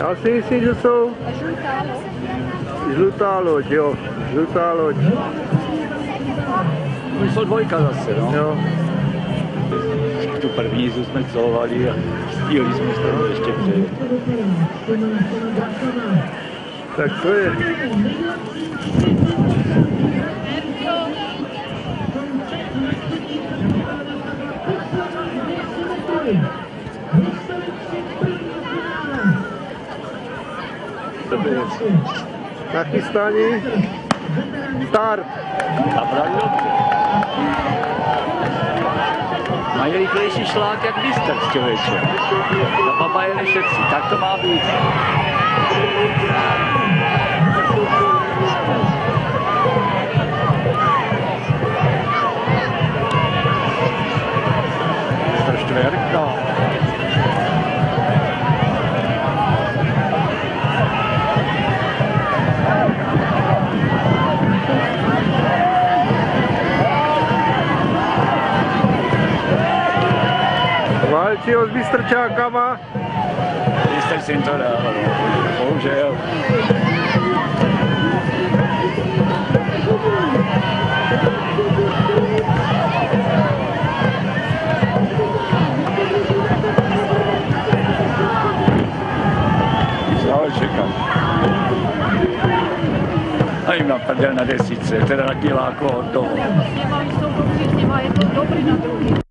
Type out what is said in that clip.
Já si myslím, že jsou žlutá loď, jo, žlutá loď. Už jsou dvojka zase, no. Jo. Tu první jsme celovali a stihli jsme z toho ještě přejít. Tak to je. Nachystání. Start. Zabrali dobře. Mají rychlejší šlák jak Bystrc, člověče. Na papa je nešetří, tak to má být. Mistr čtvrtka. Válčí ho s Bystrčákama. Bystrc jim to dával, bohužel. Co čekám? A jim na prdel na desíce, teda na kiláko od toho. S těma jsou dobří, s těma je to dobrý na druhý.